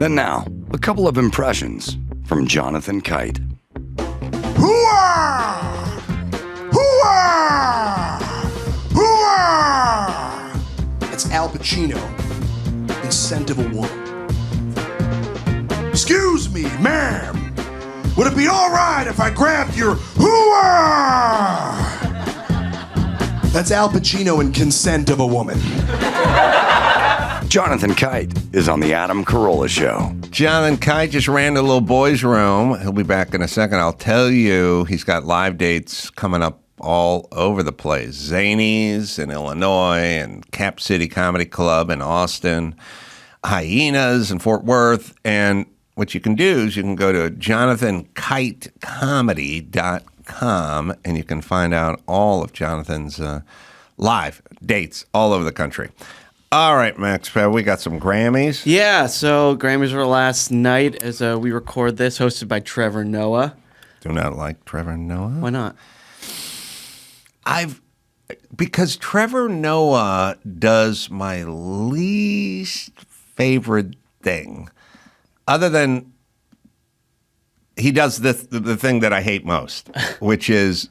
And now, a couple of impressions from Jonathan Kite. Hooah! Hooah! Hooah! That's Al Pacino in Scent of a Woman. Excuse me, ma'am. Would it be all right if I grabbed your hooah? That's Al Pacino in Consent of a Woman. Jonathan Kite is on the Adam Carolla Show. Jonathan Kite just ran to the little boys' room. He'll be back in a second. I'll tell you, he's got live dates coming up all over the place. Zanies in Illinois and Cap City Comedy Club in Austin, Hyenas in Fort Worth. And what you can do is you can go to jonathankitecomedy.com and you can find out all of Jonathan's live dates all over the country. All right, Max, we got some Grammys. Yeah, so Grammys were last night as we record this, hosted by Trevor Noah. Do not like Trevor Noah. Why not? Because Trevor Noah does my least favorite thing, other than he does the thing that I hate most, which is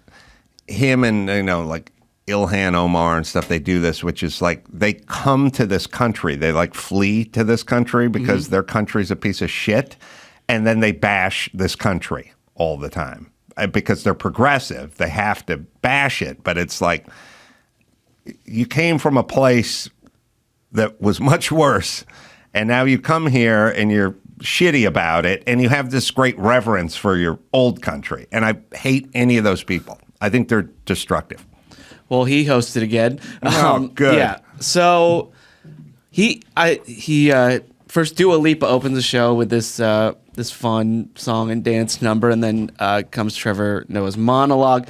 him and like Ilhan Omar and stuff. They do this, which is like they come to this country, they like flee to this country because their country's a piece of shit, and then they bash this country all the time. Because they're progressive, they have to bash it. But it's like you came from a place that was much worse, and now you come here and you're shitty about it, and you have this great reverence for your old country. And I hate any of those people. I think they're destructive. Well, he hosted again. Oh, good. Yeah. So he first Dua Lipa opens the show with this this fun song and dance number, and then comes Trevor Noah's monologue.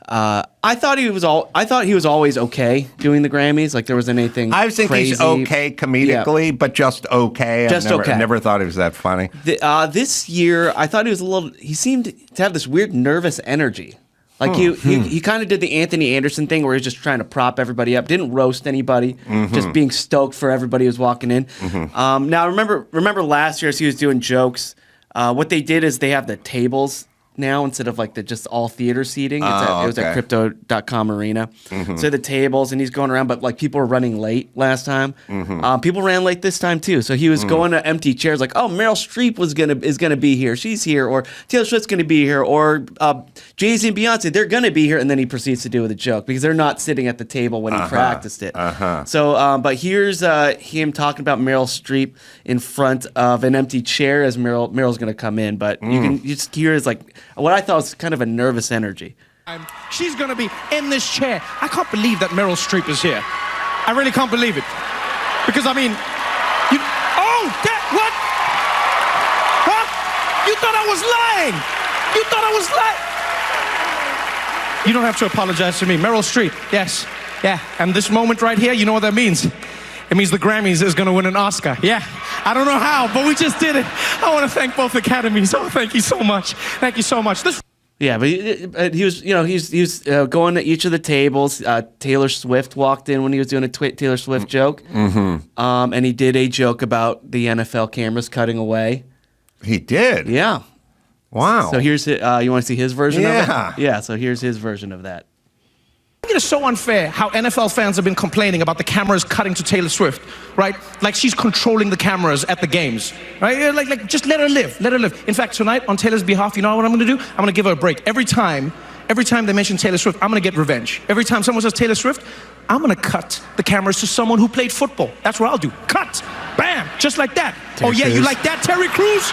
I thought he was always okay doing the Grammys. Like there wasn't anything. I think crazy. he's okay comedically, but just okay. Okay. I never thought he was that funny. This year, I thought he seemed to have this weird nervous energy. Like he kind of did the Anthony Anderson thing where he was just trying to prop everybody up, didn't roast anybody, just being stoked for everybody who was walking in. Now remember last year as he was doing jokes, what they did is they have the tables now instead of like the just all theater seating. It was at crypto.com arena. So the tables, and he's going around, but like people were running late last time. People ran late this time too. So he was going to empty chairs like, oh, Meryl Streep is gonna be here. She's here. Or Taylor Swift's gonna be here. Or Jay-Z and Beyonce, they're gonna be here. And then he proceeds to do with a joke because they're not sitting at the table when he practiced it. So, but here's him talking about Meryl Streep in front of an empty chair as Meryl's gonna come in. But you just hear his like, what I thought was kind of a nervous energy. She's going to be in this chair. I can't believe that Meryl Streep is here. I really can't believe it. Because, I mean, what? Huh? You thought I was lying. You thought I was lying. You don't have to apologize to me. Meryl Streep, yes. Yeah, and this moment right here, you know what that means? It means the Grammys is going to win an Oscar. Yeah, I don't know how, but we just did it. I want to thank both Academies. Oh, thank you so much. Thank you so much. Yeah, but he was going to each of the tables. Taylor Swift walked in when he was doing a Taylor Swift joke. And he did a joke about the NFL cameras cutting away. He did? Yeah. Wow. So here's you want to see his version of it? Yeah, so here's his version of that. I think it is so unfair how NFL fans have been complaining about the cameras cutting to Taylor Swift, right? Like she's controlling the cameras at the games, right? Like just let her live, let her live. In fact, tonight on Taylor's behalf, you know what I'm gonna do? I'm gonna give her a break. Every time they mention Taylor Swift, I'm gonna get revenge. Every time someone says Taylor Swift, I'm gonna cut the cameras to someone who played football. That's what I'll do. Cut, bam, just like that. Terry Crews. You like that, Terry Crews?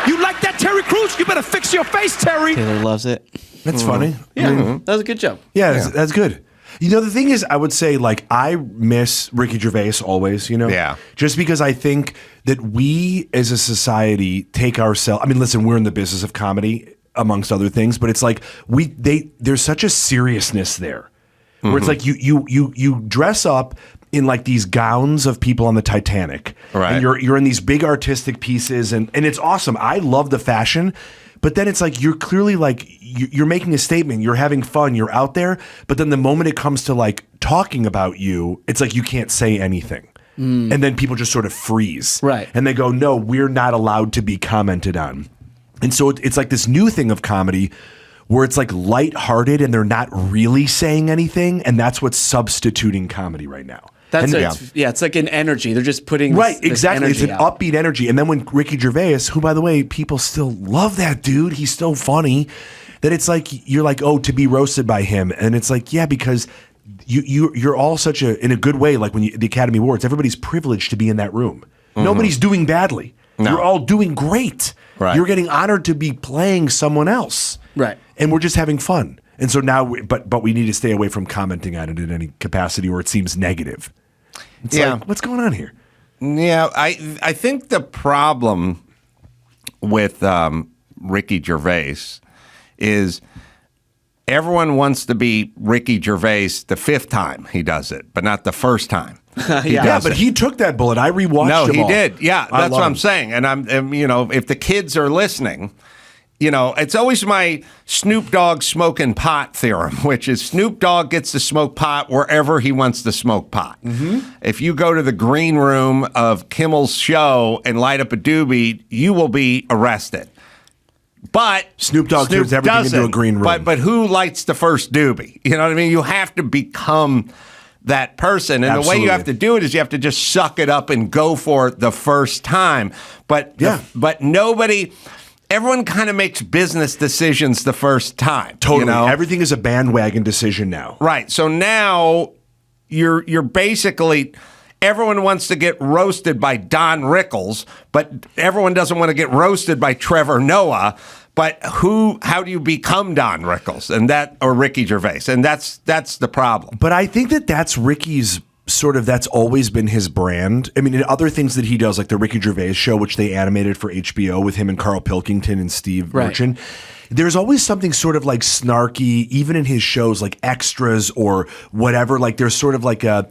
You like that, Terry Crews? You better fix your face, Terry. Taylor loves it. That's funny. Yeah, that was a good joke. Yeah, that's good. You know, the thing is, I would say, like, I miss Ricky Gervais always, you know? Yeah. Just because I think that we as a society take ourselves, I mean, listen, we're in the business of comedy, amongst other things, but it's like, there's such a seriousness there. Where it's like you dress up in like these gowns of people on the Titanic. Right. And you're in these big artistic pieces, and it's awesome. I love the fashion. But then it's like you're clearly like you're making a statement, you're having fun, you're out there. But then the moment it comes to like talking about you, it's like you can't say anything. And then people just sort of freeze. Right. And they go, no, we're not allowed to be commented on. And so it's like this new thing of comedy where it's like lighthearted and they're not really saying anything. And that's what's substituting comedy right now. That's And- it's like an energy. They're just putting Right, this exactly. It's an energy out. upbeat energy. And then when Ricky Gervais, who, by the way, people still love that dude, he's still funny, that it's like, you're like, oh, to be roasted by him. And it's like, yeah, because you're all such in a good way, like when the Academy Awards, everybody's privileged to be in that room. Nobody's doing badly. No. You're all doing great. Right. You're getting honored to be playing someone else. Right. And we're just having fun. And so now, but we need to stay away from commenting on it in any capacity or it seems negative. It's like, what's going on here? Yeah, I think the problem with Ricky Gervais is everyone wants to be Ricky Gervais the 5th time he does it, but not the first time. Yeah, but he took that bullet. I rewatched No, him he all. did. Yeah, I that's love what I'm him. saying. And I'm if the kids are listening, it's always my Snoop Dogg smoking pot theorem, which is Snoop Dogg gets to smoke pot wherever he wants to smoke pot. If you go to the green room of Kimmel's show and light up a doobie, you will be arrested. But Snoop Dogg turns everything into a doesn't. green room. But who lights the first doobie? You know what I mean? You have to become that person. And the way Absolutely. you have to do it is you have to just suck it up and go for it the first time. But but everyone kind of makes business decisions the first time. Totally. You know? Everything is a bandwagon decision now. Right. So now you're basically everyone wants to get roasted by Don Rickles, but everyone doesn't want to get roasted by Trevor Noah. But how do you become Don Rickles or Ricky Gervais? And that's the problem. But I think that's Ricky's that's always been his brand. I mean, in other things that he does, like the Ricky Gervais show, which they animated for HBO with him and Carl Pilkington and Steve Merchant. There's always something sort of like snarky, even in his shows, like extras or whatever. Like there's sort of like an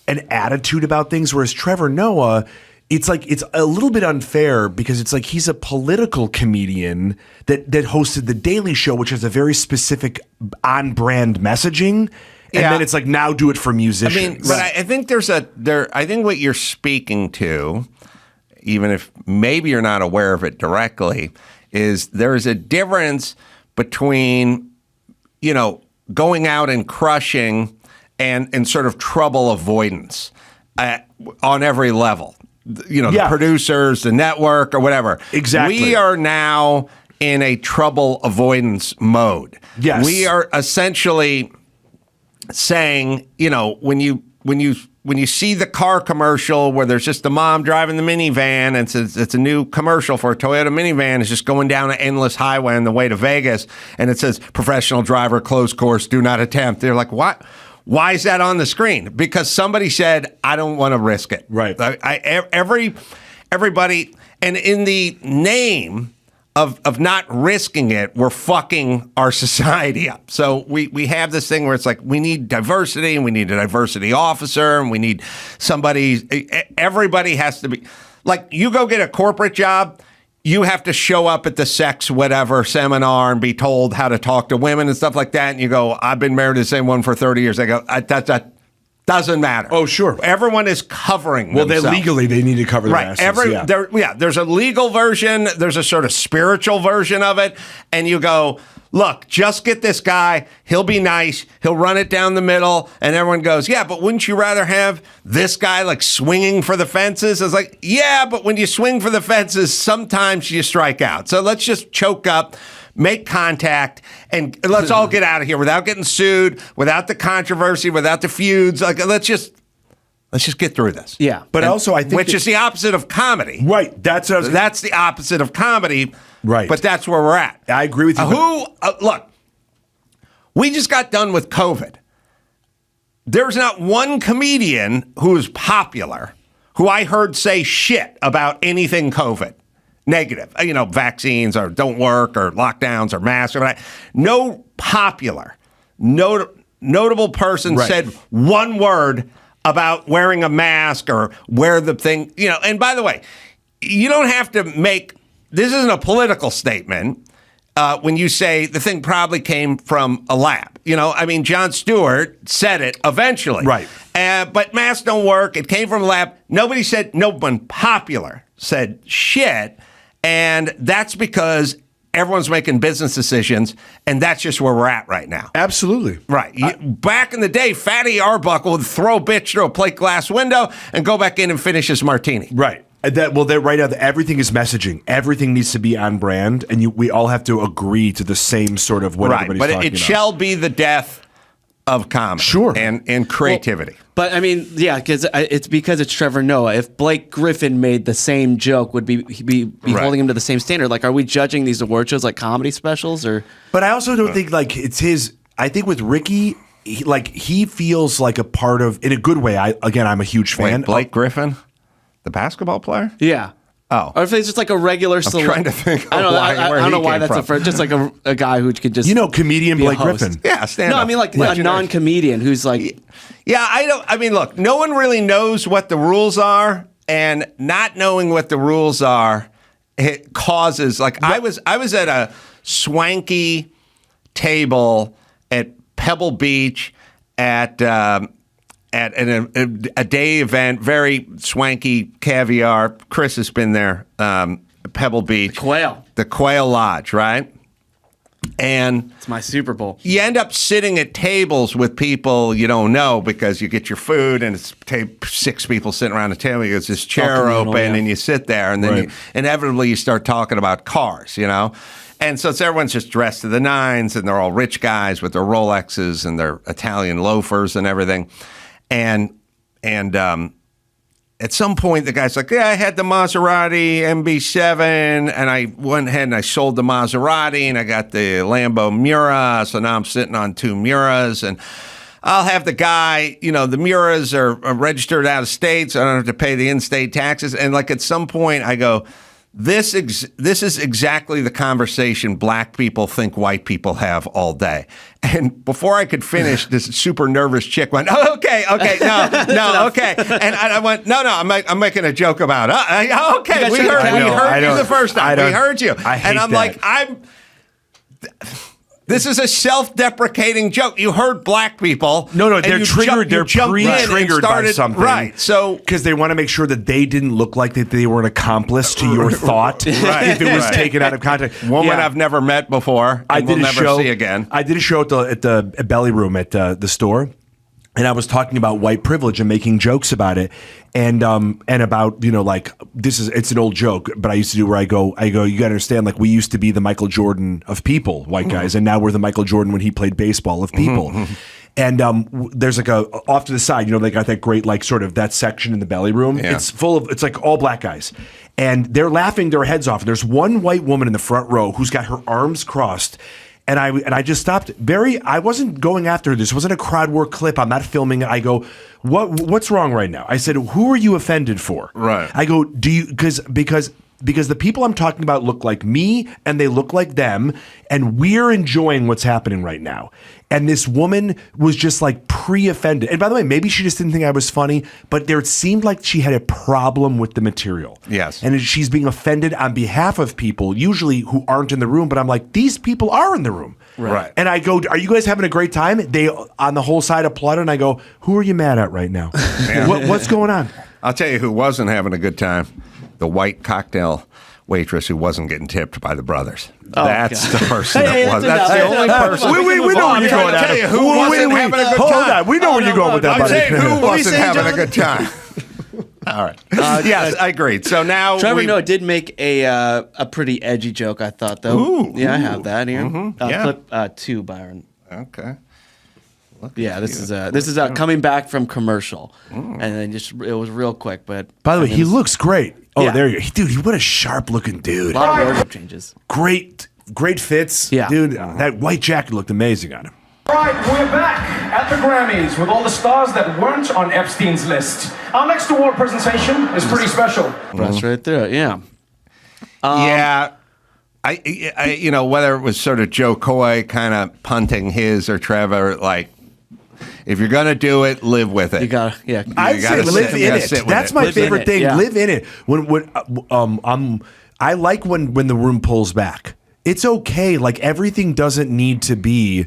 attitude about things. Whereas Trevor Noah, it's like it's a little bit unfair because it's like he's a political comedian that hosted The Daily Show, which has a very specific on-brand messaging. And then it's like, now do it for musicians. I mean, but I think I think what you're speaking to, even if maybe you're not aware of it directly, is there's a difference between, going out and crushing and sort of trouble avoidance on every level. The producers, the network, or whatever. Exactly. We are now in a trouble avoidance mode. Yes. We are essentially saying, when you see the car commercial where there's just a mom driving the minivan and it's a new commercial for a Toyota minivan, it's just going down an endless highway on the way to Vegas, and it says professional driver, closed course, do not attempt. They're like, what? Why is that on the screen? Because somebody said, I don't want to risk it. Right. Everybody, and in the name of not risking it, we're fucking our society up. So we have this thing where it's like, we need diversity, and we need a diversity officer, and we need everybody has to be, like, you go get a corporate job, you have to show up at the sex whatever seminar and be told how to talk to women and stuff like that. And you go, I've been married to the same one for 30 years. I go, that doesn't matter. Oh, sure. Everyone is covering well, themselves. they need to cover their asses. There's a legal version. There's a sort of spiritual version of it. And you go, look, just get this guy. He'll be nice. He'll run it down the middle. And everyone goes, yeah, but wouldn't you rather have this guy like swinging for the fences? It's like, yeah, but when you swing for the fences, sometimes you strike out. So let's just choke up, make contact, and let's all get out of here without getting sued, without the controversy, without the feuds. Like, let's just get through this. Yeah. But also, I think which is the opposite of comedy. Right. That's the opposite of comedy. Right. But that's where we're at. I agree with you. Look, we just got done with COVID. There's not one comedian who is popular who I heard say shit about anything COVID. Negative. Vaccines or don't work or lockdowns or masks or whatever. No popular, notable person said one word about wearing a mask or wear the thing. And by the way, you don't have to make, this isn't a political statement when you say the thing probably came from a lab. Jon Stewart said it eventually. Right. But masks don't work. It came from a lab. Nobody said, no one popular said shit. And that's because everyone's making business decisions, and that's just where we're at right now. Absolutely. Right. Back in the day, Fatty Arbuckle would throw a bitch through a plate glass window and go back in and finish his martini. Right. Right now, everything is messaging. Everything needs to be on brand, and we all have to agree to the same sort of what everybody's talking about. But it shall be the death of comedy. Sure. And creativity. Well, but I mean, yeah, because it's Trevor Noah. If Blake Griffin made the same joke, would be holding him to the same standard? Like, are we judging these award shows like comedy specials, or? But I also don't think like it's his. I think with Ricky, he feels like a part of, in a good way. I'm a huge fan. Wait, Blake Griffin, the basketball player? Yeah. Oh. Or if it's just like a regular I'm trying to think. I don't know. I don't know why that's from. just like a guy who could just comedian be a Blake host. Griffin. Yeah, stand No, up. I mean like a Legendary. non-comedian who's like. Yeah, I mean, look, no one really knows what the rules are, and not knowing what the rules are, it causes like I was at a swanky table at Pebble Beach at a day event, very swanky caviar. Chris has been there, Pebble Beach. The Quail Lodge, right? And It's my Super Bowl. you end up sitting at tables with people you don't know because you get your food and it's 6 people sitting around the table. There's this chair communal, open yeah. and you sit there and then Right. inevitably you start talking about cars, you know? And so everyone's just dressed to the nines and they're all rich guys with their Rolexes and their Italian loafers and everything. And at some point, the guy's like, yeah, I had the Maserati MB7, and I went ahead and I sold the Maserati, and I got the Lambo Miura, so now I'm sitting on 2 Miuras, and I'll have the guy, the Miuras are registered out of state, so I don't have to pay the in-state taxes. And like at some point, I go, this is exactly the conversation black people think white people have all day. And before I could finish, this super nervous chick went, oh, okay, no, okay. And I went, no, I'm making a joke about it. Okay, we heard you the first time. We heard you. I hate and I'm that. like, this is a self-deprecating joke. You heard black people. No, and they're you triggered. They're jumped in and pre-triggered by started- something, Right. So because they want to make sure that they didn't look like that they were an accomplice to your thought, Right. if it was Right. taken out of context. woman Yeah. I've never met before, I and did will a never show. see again. I did a show at the Belly Room at the store, and I was talking about white privilege and making jokes about it, and about it's an old joke, but I used to do where I go, you got to understand, like we used to be the Michael Jordan of people, white guys, and now we're the Michael Jordan when he played baseball of people. And there's like a off to the side, they got that great like sort of that section in the Belly Room. Yeah. It's like all black guys. And they're laughing their heads off. And there's one white woman in the front row who's got her arms crossed. And I just stopped. I wasn't going after her. This wasn't a crowd work clip. I'm not filming it. I go, what's wrong right now? I said, who are you offended for? Right. I go, do you because the people I'm talking about look like me and they look like them, and we're enjoying what's happening right now. And this woman was just like pre-offended. And by the way, maybe she just didn't think I was funny, but it seemed like she had a problem with the material. Yes. And she's being offended on behalf of people, usually who aren't in the room. But I'm like, these people are in the room. Right. And I go, are you guys having a great time? They, on the whole side, applauded. And I go, who are you mad at right now? What's going on? I'll tell you who wasn't having a good time. The white cocktail waitress who wasn't getting tipped by the brothers. That's the person that was. That's the only person. We know where you're going tell you at. who wasn't having a good Hold time. on. We know where you're going with that, I'm buddy. saying who wasn't saying, having a John? good time. All right. Yes, I agreed. So now Trevor Noah did make a pretty edgy joke, I thought, though. Ooh, I have that here. Yeah. Clip 2, Byron. Okay. Yeah, this is coming back from commercial, and then it was real quick. But By the way, I mean, he it's looks great. Oh, Yeah. there you go. Dude, what a sharp looking dude. a lot of wardrobe changes. Great fits. Yeah. Dude, that white jacket looked amazing on him. All right, we're back at the Grammys with all the stars that weren't on Epstein's list. Our next award presentation is pretty special. Press right through it. Yeah. Yeah. I whether it was sort of Joe Coy kind of punting his or Trevor, like, if you're going to do it, live with it. You got I'd say live in it. That's my Live in favorite it, thing. yeah. Live in it. I like when the room pulls back. It's okay. Like everything doesn't need to be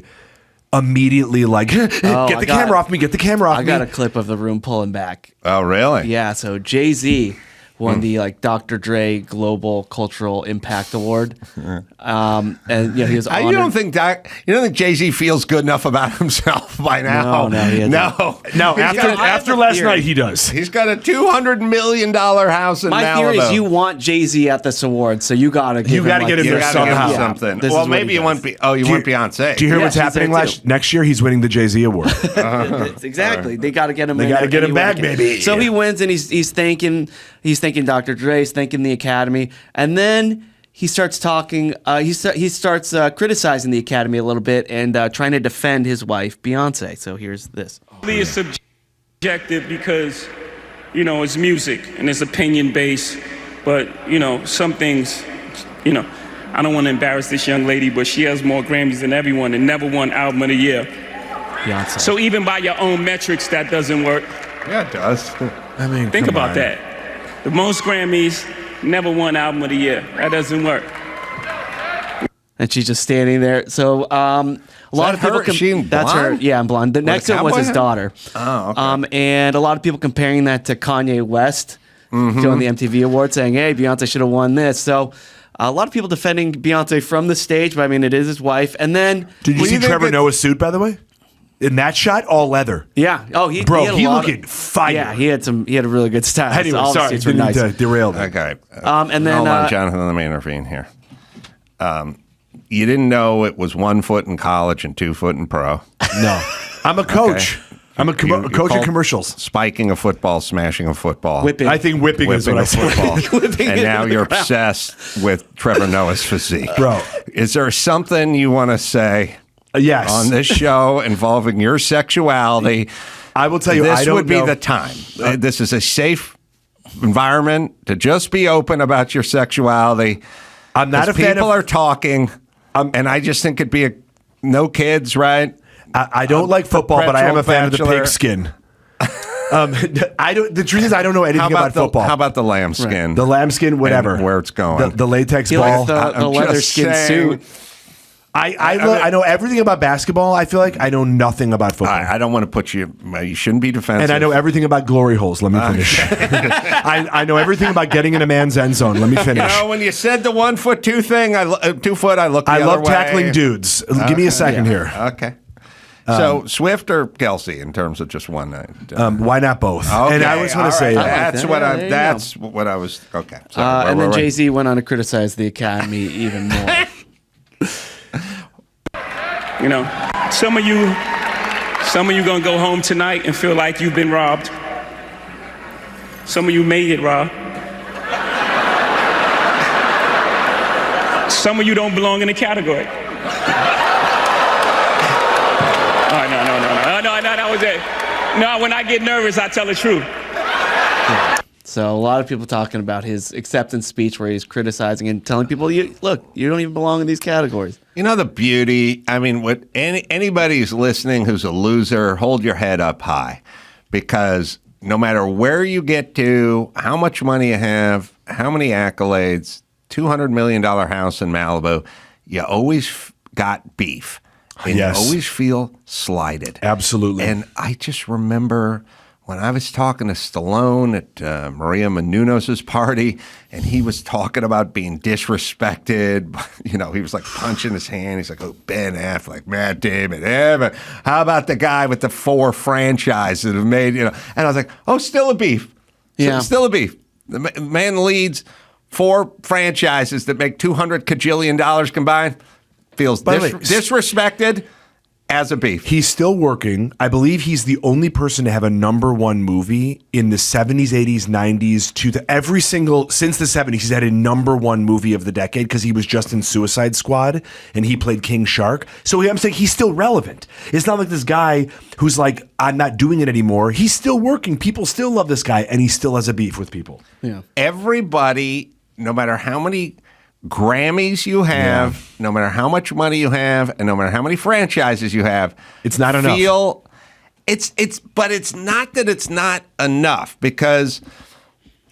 immediately like, get the camera off me, get the camera off me. I got a clip of the room pulling back. Oh, really? Yeah, so Jay-Z won the Dr. Dre Global Cultural Impact Award, and he was honored. You don't think Jay-Z feels good enough about himself by now? No, he hasn't. No. After last night, he does. He's got a $200 million house in My Malibu. theory is you want Jay-Z at this award, so you gotta give him get him You there gotta give him somehow. something. This is Well, what maybe he you want does. Beyonce. Do you hear Yeah, what's she's happening there too. next year? He's winning the Jay-Z award. Exactly. They got to get him. They in gotta there get him any way back, they can. baby. So he wins, and he's thanking Dr. Dre, he's thanking the Academy, and then he starts talking. He starts criticizing the Academy a little bit and trying to defend his wife Beyonce. So here's this. It's subjective because, it's music and it's opinion based. But, some things, I don't want to embarrass this young lady, but she has more Grammys than everyone and never won Album of the Year. Beyonce. So even by your own metrics, that doesn't work. Yeah, it does. I mean, Think come about on. that. The most Grammys, never won Album of the Year. That doesn't work. And she's just standing there. So a lot of people. her? Is she in That's her. blonde? Yeah, in blonde. The next one was cowboy his hat? daughter. Oh, okay. And a lot of people comparing that to Kanye West doing the MTV Awards, saying, "Hey, Beyonce should have won this." So a lot of people defending Beyonce from the stage, but I mean, it is his wife. And then, Did you Well, see you think Trevor it's- Noah's suit, by the way? In that shot, all leather. yeah, he Bro, had a he lot looking fire. Yeah, he had a really good style. Anyway, All the sorry, suits were didn't nice. derail that. Okay. And then, hold on, Jonathan, let me intervene here. You didn't know it was 1 foot in college and 2 foot in pro. No. I'm a coach. I'm a You coach of called commercials. Spiking a football, smashing a football. Whipping. I think whipping is Whipping what I a said. football. And now you're obsessed with Trevor Noah's physique. Bro. Is there something you want to say Yes. on this show involving your sexuality? I will tell you, this I don't would be know. the time. This is a safe environment to just be open about your sexuality. I'm not a fan people of. are talking, and I just think it'd be no kids, right? I don't like football, but I am a fan of the bachelor. pigskin. I don't. The truth is, I don't know anything about football. How about the lambskin? the lambskin, whatever, And where it's going. the latex He ball. likes the I'm leather just skin saying. suit. I know everything about basketball. I feel like I know nothing about football. I don't want to put you. You shouldn't be defensive. And I know everything about glory holes. Let me finish. I know everything about getting in a man's end zone. Let me finish. When you said the 1 foot 2 thing, 2 foot, I looked the I other love way. tackling dudes. Give me a second here. Okay. So Swift or Kelsey in terms of just one night? Why not both? Okay, And I was going to all say right. that. That's that. what Yeah, I. there you That's what I was. Okay. So And then Jay-Z went on to criticize the Academy even more. Some of you gonna go home tonight and feel like you've been robbed. Some of you made it, Rob. Some of you don't belong in the category. Oh, no, that was it. No, when I get nervous, I tell the truth. So a lot of people talking about his acceptance speech where he's criticizing and telling people, look, you don't even belong in these categories. You know the beauty. I mean, what anybody who's listening who's a loser, hold your head up high, because no matter where you get to, how much money you have, how many accolades, $200 million house in Malibu, you always got beef. And Yes. you always feel slighted. Absolutely. And I just remember when I was talking to Stallone at Maria Menounos' party, and he was talking about being disrespected. He was like punching his hand. He's like, oh, Ben Affleck, Matt Damon, Evan. How about the guy with the 4 franchises that have made, And I was like, oh, still a beef. Yeah. Still a beef. The man leads 4 franchises that make $200 kajillion combined. Feels By the way, disrespected as a beef. He's still working. I believe he's the only person to have a #1 movie in the 70s, 80s, 90s, since the 70s, he's had a #1 movie of the decade because he was just in Suicide Squad and he played King Shark. So I'm saying he's still relevant. It's not like this guy who's like, I'm not doing it anymore. He's still working. People still love this guy and he still has a beef with people. Yeah. Everybody, no matter how many Grammys you have, no matter how much money you have, and no matter how many franchises you have, It's not enough. But it's not that it's not enough, because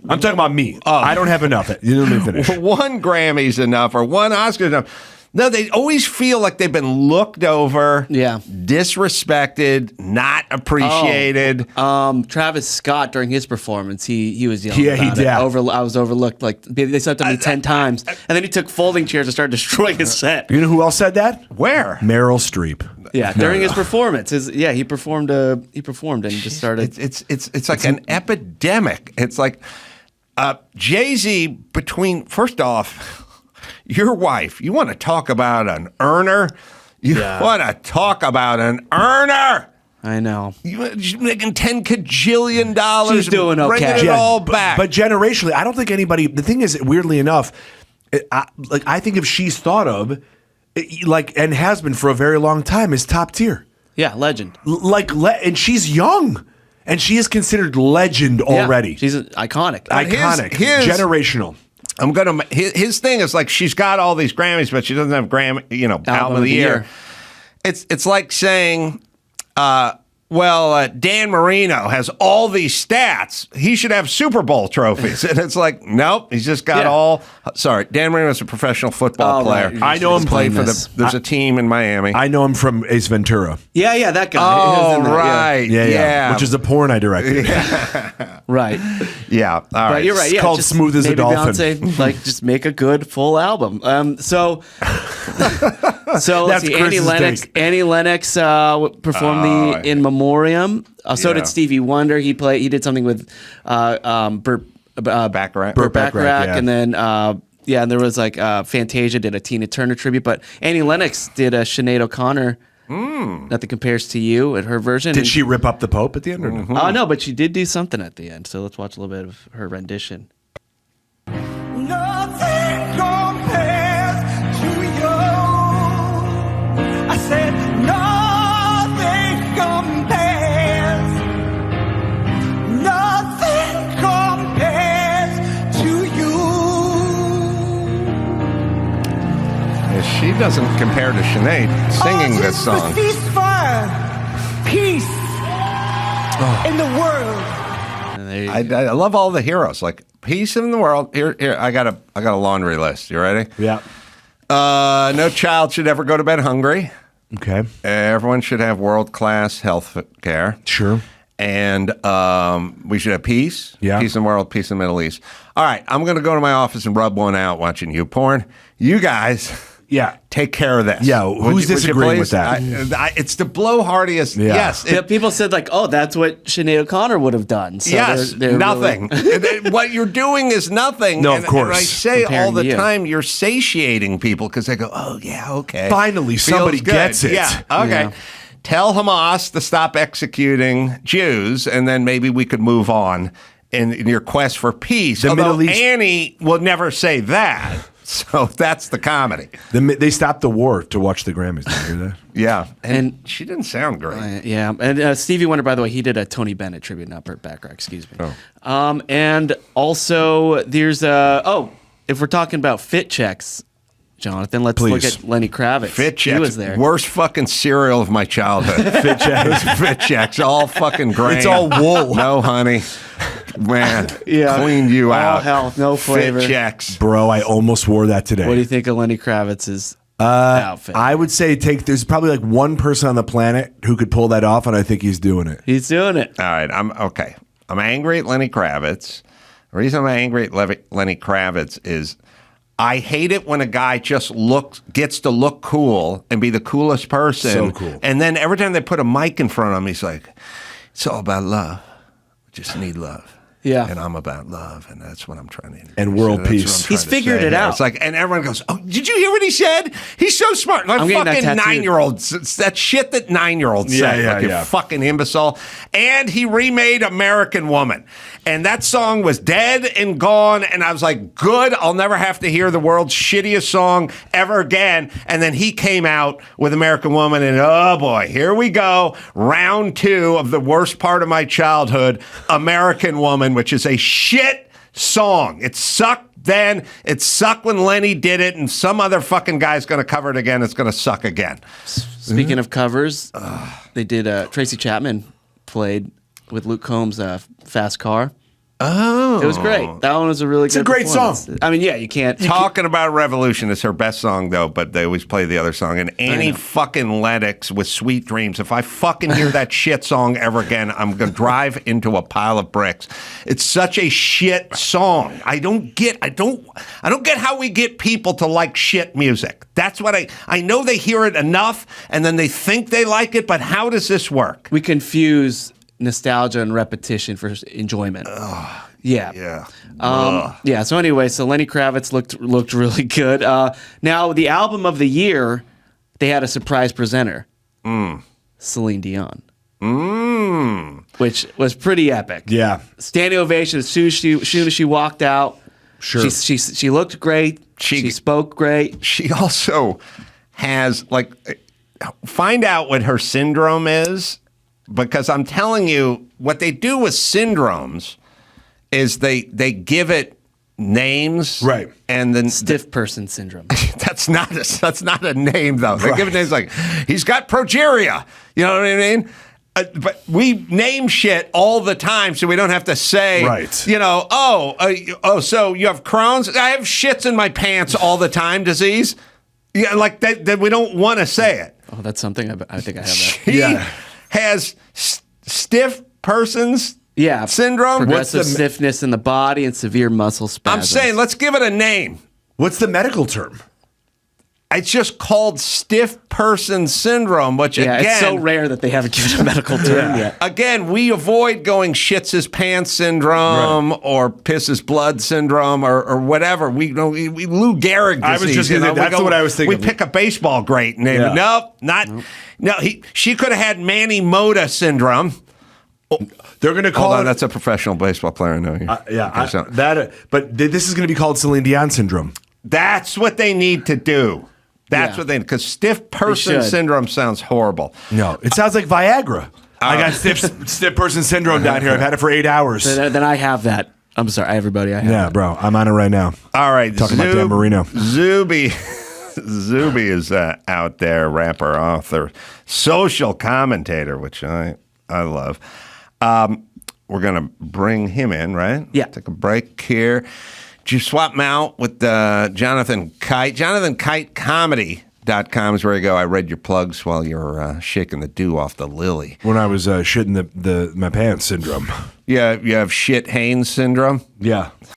I'm talking about me. I don't have enough. You let me finish. one Grammy's enough or one Oscar's enough. No, they always feel like they've been looked over, disrespected, not appreciated. Travis Scott during his performance, he was yelling. Yeah, he about did. it. I was overlooked. Like they slept on me 10 times, and then he took folding chairs and started destroying his set. You know who else said that? Where? Meryl Streep. Yeah, during his performance, he performed. He performed and just started. It's like an epidemic. It's like Jay-Z between. First off, your wife. You want to talk about an earner? You want to talk about an earner? I know. She's making $10 kajillion. She's doing okay. Bringing it all back. But generationally, I don't think anybody. The thing is, weirdly enough, I think if she's thought of, and has been for a very long time, is top tier. Yeah, legend. And she's young, and she is considered legend already. She's iconic. Iconic, generational. His thing is like she's got all these Grammys, but she doesn't have Grammy, album of the year. It's like saying, Dan Marino has all these stats. He should have Super Bowl trophies. And it's like, nope, he's just got all. Sorry, Dan Marino's a professional football player. Right. I know him play for there's a team in Miami. I know him from Ace Ventura. Yeah, that guy. Oh, right. Yeah. Which is a porn I directed. Right. Yeah. All right. But you're right. It's called Smooth as a Dolphin. Beyonce, just make a good full album. So let's see. Annie Lennox performed the In Memoriam. So did Stevie Wonder. He did something with Burt Bacharach, and then and there was Fantasia did a Tina Turner tribute, but Annie Lennox did a Sinead O'Connor. Nothing Compares to You at her version. Did she rip up the Pope at the end or no? No, but she did do something at the end. So let's watch a little bit of her rendition. Nothing compares to you. I said nothing compares. Nothing compares to you. She doesn't compare to Sinead singing this song. Ceasefire, peace in the world. I love all the heroes. Like peace in the world. Here. I got a laundry list. You ready? Yeah. No child should ever go to bed hungry. Okay. Everyone should have world-class health care. Sure. And we should have peace. Yeah. Peace in the world, peace in the Middle East. All right, I'm going to go to my office and rub one out watching you porn. You guys, take care of this. Yeah, who's disagreeing with that? It's the blowhardiest. Yeah. Yes. People said that's what Sinead O'Connor would have done. So yes, they're nothing. What you're doing is nothing. No, of course. And I say Comparing all the to you. time, you're satiating people because they go, oh, yeah, okay. Finally, Feels somebody good. gets it. Yeah, okay. Yeah. Tell Hamas to stop executing Jews, and then maybe we could move on in your quest for peace. Although Annie will never say that. So that's the comedy. They stopped the war to watch the Grammys. Did you hear that? Yeah. And she didn't sound great. And Stevie Wonder, by the way, he did a Tony Bennett tribute, not Burt Bacharach, excuse me. And also there's if we're talking about fit checks, Jonathan, let's look at Lenny Kravitz. Fit checks. He was there. Worst fucking cereal of my childhood. Fit checks. Fit checks. All fucking grain. It's all wool. No honey. Man, cleaned you all out. health, no flavor. Fit checks. Bro, I almost wore that today. What do you think of Lenny Kravitz's outfit? I would say there's probably like one person on the planet who could pull that off, and I think he's doing it. He's doing it. All right, I'm angry at Lenny Kravitz. The reason I'm angry at Lenny Kravitz is I hate it when a guy just gets to look cool and be the coolest person. So cool. And then every time they put a mic in front of him, he's like, it's all about love. We just need love. Yeah. And I'm about love, and that's what I'm trying to introduce. And world That's what peace. I'm He's trying to figured say it here. out. It's like, and everyone goes, oh, did you hear what he said? He's so smart. Like I'm getting that fucking tattooed. 9-year-olds. It's that shit that 9-year-olds say. Yeah, like, you fucking imbecile. And he remade American Woman. And that song was dead and gone. And I was like, good. I'll never have to hear the world's shittiest song ever again. And then he came out with American Woman. And oh boy, here we go. Round 2 of the worst part of my childhood, American Woman, which is a shit song. It sucked then. It sucked when Lenny did it. And some other fucking guy's going to cover it again. It's going to suck again. Speaking of covers, they did Tracy Chapman played with Luke Combs' Fast Car. Oh. It was great. That one was a really good a great performance. song. I mean, yeah, you can't. Talking about Revolution is her best song, though, but they always play the other song. And Annie fucking Lennox with Sweet Dreams. If I fucking hear that shit song ever again, I'm going to drive into a pile of bricks. It's such a shit song. I don't get how we get people to like shit music. That's what I know they hear it enough and then they think they like it, but how does this work? We confuse nostalgia and repetition for enjoyment. Yeah. Yeah. So anyway, so Lenny Kravitz looked really good. Now the album of the year, they had a surprise presenter, Celine Dion, which was pretty epic. Yeah. Standing ovation as soon as she walked out. Sure. She looked great. She spoke great. She also has, like, find out what her syndrome is, because I'm telling you, what they do with syndromes is they give it names, right? And then stiff person syndrome. that's not a name though. They give it names like he's got progeria. You know what I mean? But we name shit all the time, so we don't have to say, right? You know, so you have Crohn's. I have shits in my pants all the time. Disease. Yeah, like that we don't want to say it. Oh, that's something I think I have that. She has stiff person's syndrome. Progressive stiffness in the body and severe muscle spasms. I'm saying, let's give it a name. What's the medical term? It's just called stiff person syndrome, which again, it's so rare that they haven't given a medical term yet. Again, we avoid going shits his pants syndrome or pisses blood syndrome or whatever. We Lou Gehrig disease. I was just going to say, that's what I was thinking. We pick a baseball great name. Yeah. She could have had Manny Mota syndrome. They're going to call it. That's a professional baseball player. I know. But this is going to be called Celine Dion syndrome. That's what they need to do. That's what because stiff person syndrome sounds horrible. No, it sounds like Viagra. I got stiff person syndrome down here. I've had it for 8 hours. Then I have that. I'm sorry, everybody. I have that. Bro, I'm on it right now. All right, talking about Dan Marino. Zuby is out there, rapper, author, social commentator, which I love. We're gonna bring him in, right? Yeah. Take a break here. Did you swap him out with Jonathan Kite? JonathanKiteComedy.com is where you go. I read your plugs while you're shaking the dew off the lily. When I was shitting my pants syndrome. Yeah, you have shit Haynes syndrome? Yeah.